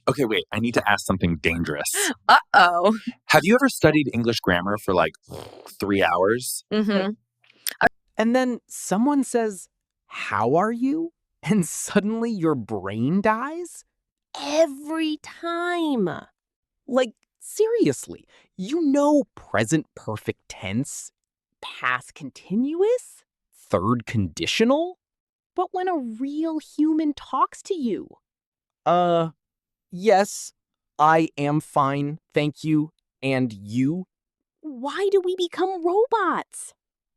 Okay, wait, I need to ask something dangerous. Uh-oh. Have you ever studied English grammar for like 3 hours? Mm-hmm. And then someone says, "How are you?" And suddenly your brain dies? Every time. Like, seriously, present perfect tense, past continuous, third conditional? But when a real human talks to you, yes, I am fine, thank you, and you? Why do we become robots?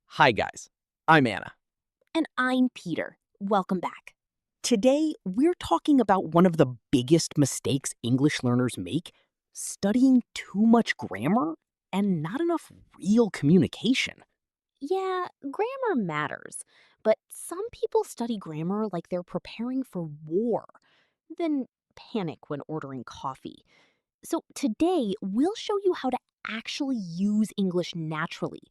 Hi, guys. I'm Anna. And I'm Peter. Welcome back. Today, we're talking about one of the biggest mistakes English learners make, studying too much grammar and not enough real communication. Yeah, grammar matters, but some people study grammar like they're preparing for war, then panic when ordering coffee. So today, we'll show you how to actually use English naturally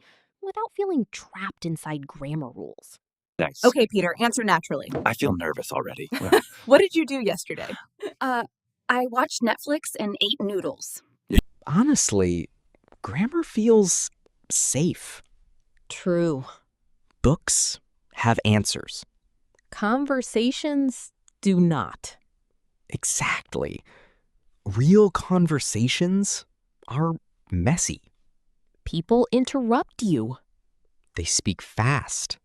without feeling trapped inside grammar rules. Nice. Okay, Peter, answer naturally. I feel nervous already. What did you do yesterday? I watched Netflix and ate noodles. Honestly, grammar feels safe. True. Books have answers. Conversations do not. Exactly. Real conversations are messy. People interrupt you. They speak fast.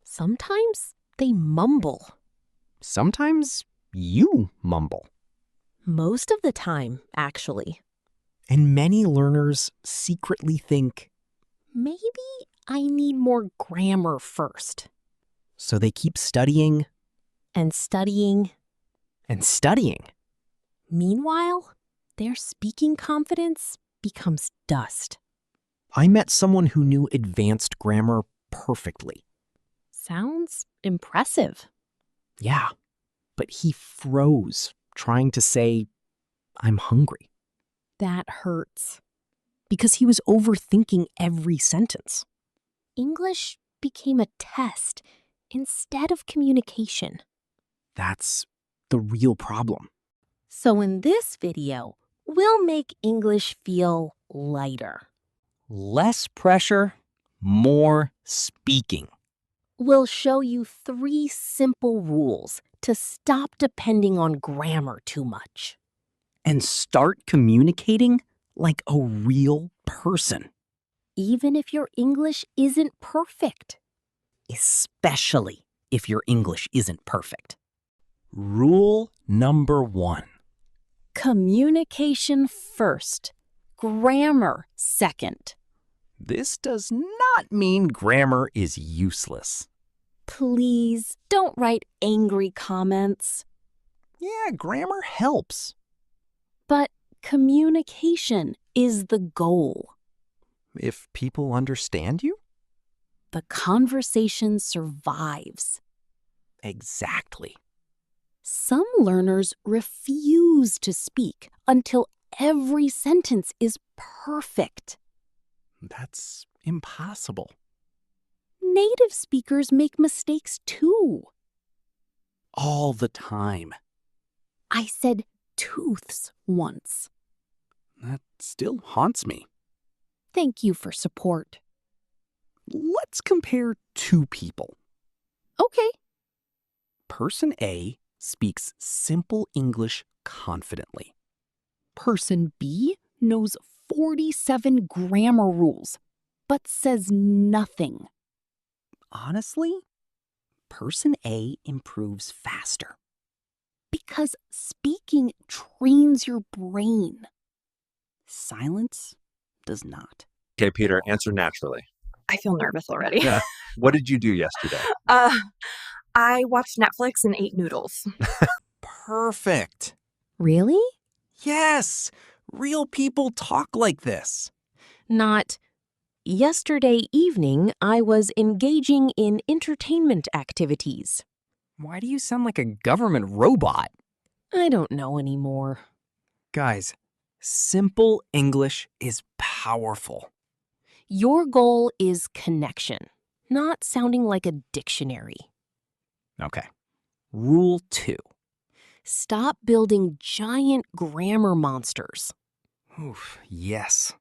Sometimes they mumble. Sometimes you mumble. Most of the time, actually. And many learners secretly think, Maybe I need more grammar first. so they keep studying And studying. and studying. Meanwhile, their speaking confidence becomes dust. I met someone who knew advanced grammar perfectly. Sounds impressive. Yeah, but he froze trying to say, "I'm hungry." That hurts. Because he was overthinking every sentence. English became a test instead of communication. That's the real problem. So in this video, we'll make English feel lighter. Less pressure, more speaking. We'll show you 3 simple rules to stop depending on grammar too much. And start communicating like a real person. Even if your English isn't perfect. Especially if your English isn't perfect. Rule number 1. Communication first, grammar second. This does not mean grammar is useless. Please don't write angry comments. Yeah, grammar helps. But communication is the goal. If people understand you? The conversation survives. Exactly. Some learners refuse to speak until every sentence is perfect. That's impossible. Native speakers make mistakes too. All the time. I said tooths once. That still haunts me. Thank you for support. Let's compare two people. Okay. Person A speaks simple English confidently. Person B knows 47 grammar rules, but says nothing. Honestly, person A improves faster. Because speaking trains your brain. Silence does not. Okay, Peter, answer naturally. I feel nervous already. Yeah. What did you do yesterday? I watched Netflix and ate noodles. Perfect. Really? Yes, real people talk like this. Not, yesterday evening I was engaging in entertainment activities. Why do you sound like a government robot? I don't know anymore. Guys, simple English is powerful. Your goal is connection, not sounding like a dictionary. Okay. Rule 2. Stop building giant grammar monsters. Oof, yes.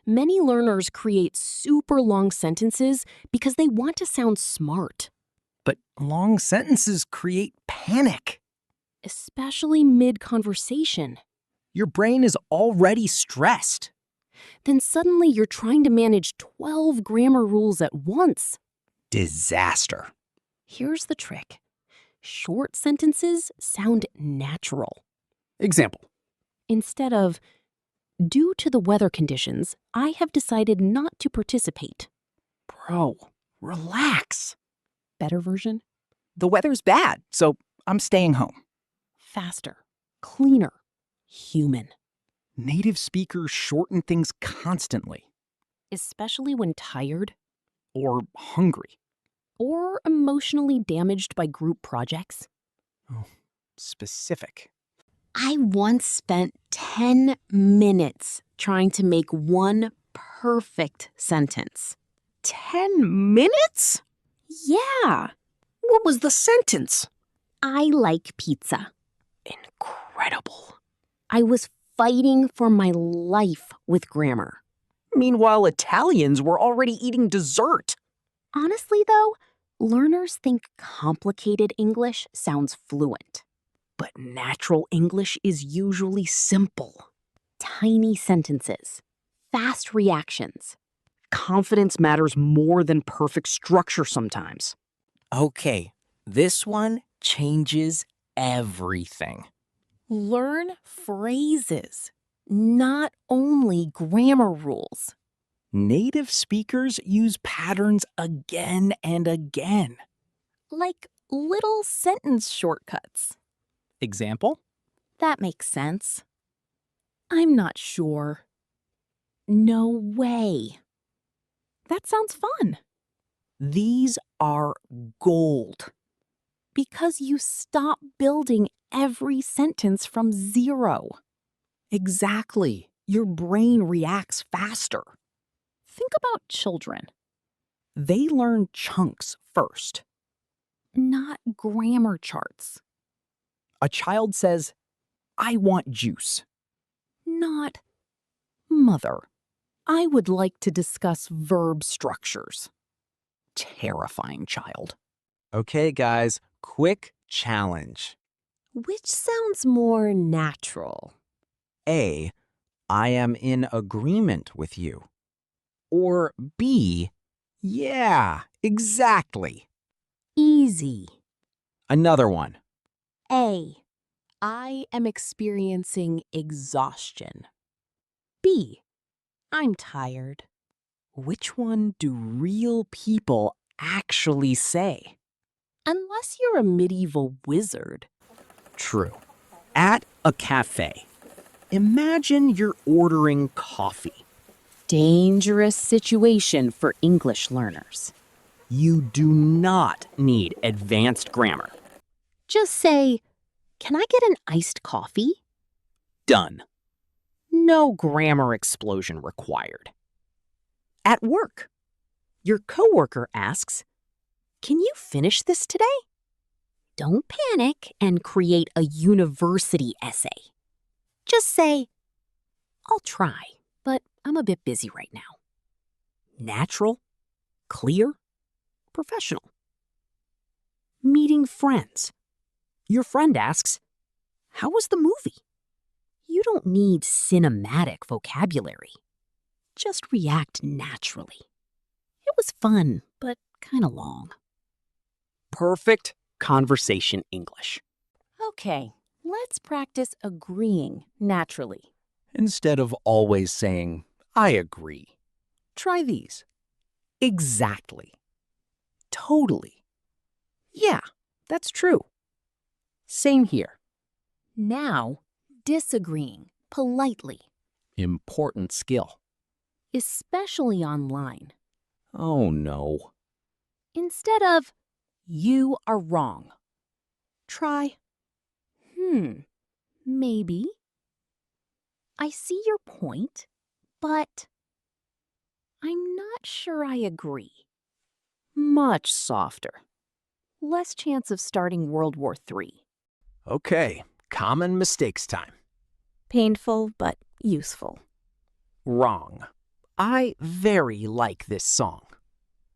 Many learners create super long sentences because they want to sound smart, But long sentences create panic. especially mid-conversation. Your brain is already stressed. Then suddenly you're trying to manage 12 grammar rules at once. Disaster. Here's the trick. Short sentences sound natural. Example. Instead of, due to the weather conditions, I have decided not to participate. Bro, relax. Better version? The weather's bad, so I'm staying home. Faster, cleaner, human. Native speakers shorten things constantly. Especially when tired Or hungry. or emotionally damaged by group projects. Specific. I once spent 10 minutes trying to make one perfect sentence. 10 minutes? Yeah, What was the sentence? I like pizza. Incredible. I was fighting for my life with grammar. Meanwhile, Italians were already eating dessert. Honestly, though, learners think complicated English sounds fluent. But natural English is usually simple. Tiny sentences, fast reactions. Confidence matters more than perfect structure sometimes. Okay, this one changes everything. Learn phrases, not only grammar rules. Native speakers use patterns again and again. Like little sentence shortcuts. Example? That makes sense. I'm not sure. No way. That sounds fun. These are gold. Because you stop building every sentence from zero. Exactly. Your brain reacts faster. Think about children, They learn chunks first. not grammar charts. A child says, I want juice. Not, Mother, I would like to discuss verb structures. Terrifying child. Okay, guys, quick challenge. Which sounds more natural? A, I am in agreement with you. Or B, yeah, exactly. Easy. Another one. A, I am experiencing exhaustion. B, I'm tired. Which one do real people actually say? Unless you're a medieval wizard. True. At a cafe, imagine you're ordering coffee. Dangerous situation for English learners. You do not need advanced grammar. Just say, can I get an iced coffee? Done. No grammar explosion required. At work, your coworker asks, can you finish this today? Don't panic and create a university essay. Just say, I'll try, but I'm a bit busy right now. Natural, clear, professional. Meeting friends. Your friend asks, how was the movie? You don't need cinematic vocabulary. Just react naturally. It was fun, but kind of long. Perfect conversation English. Okay, let's practice agreeing naturally. Instead of always saying, I agree, try these. Exactly. Totally. Yeah, that's true. Same here. Now, disagreeing politely, Important skill. especially online. Oh no. Instead of, you are wrong. Try, maybe. I see your point, but I'm not sure I agree. Much softer. Less chance of starting World War III. Okay, Common mistakes time. Painful but useful. Wrong. I very like this song.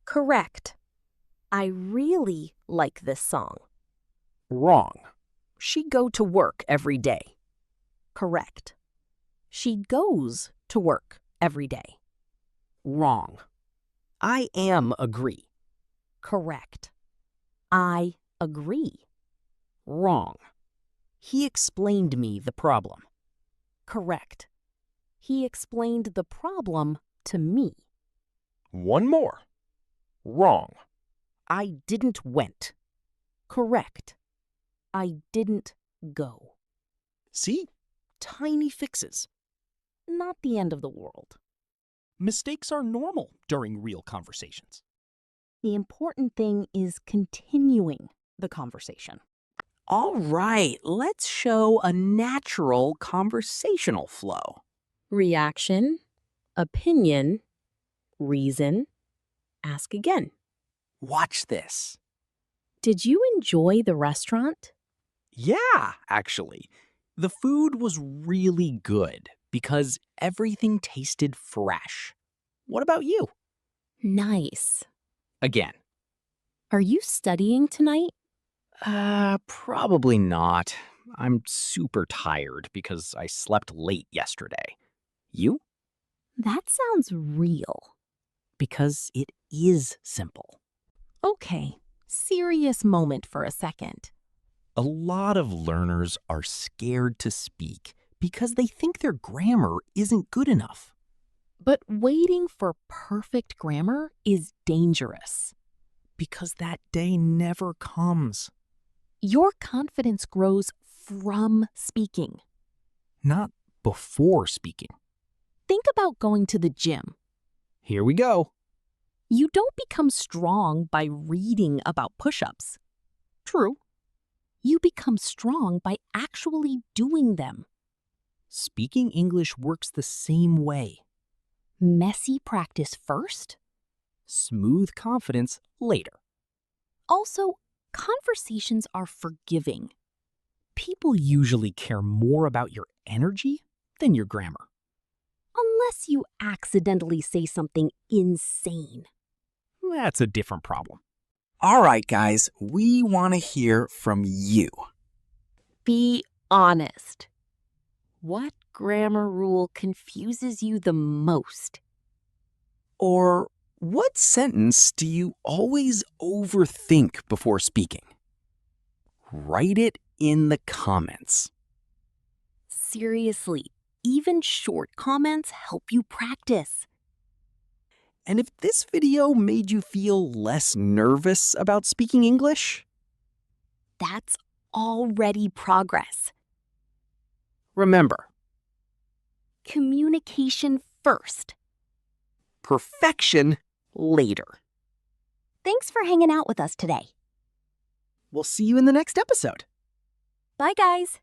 Correct. I really like this song. Wrong. She go to work every day. Correct. She goes to work every day. Wrong. I am agree. Correct. I agree. Wrong. He explained me the problem. Correct. He explained the problem to me. One more. Wrong. I didn't went. Correct. I didn't go. See? Tiny fixes. Not the end of the world. Mistakes are normal during real conversations. The important thing is continuing the conversation. All right, let's show a natural conversational flow. Reaction, opinion, reason, ask again. Watch this. Did you enjoy the restaurant? Yeah, actually. The food was really good because everything tasted fresh. What about you? Nice. Again. Are you studying tonight? Probably not. I'm super tired because I slept late yesterday. You? That sounds real. Because it is simple. Okay, serious moment for a second. A lot of learners are scared to speak because they think their grammar isn't good enough. But waiting for perfect grammar is dangerous. Because that day never comes. Your confidence grows from speaking. Not before speaking. Think about going to the gym. Here we go. You don't become strong by reading about push-ups. True. You become strong by actually doing them. Speaking English works the same way. Messy practice first. Smooth confidence later. Also, conversations are forgiving. People usually care more about your energy than your grammar. Unless you accidentally say something insane. That's a different problem. All right, guys, we want to hear from you. Be honest. What grammar rule confuses you the most? Or what sentence do you always overthink before speaking? Write it in the comments. Seriously, even short comments help you practice. And if this video made you feel less nervous about speaking English, That's already progress. remember, Communication first. perfection later. Thanks for hanging out with us today. We'll see you in the next episode. Bye, guys.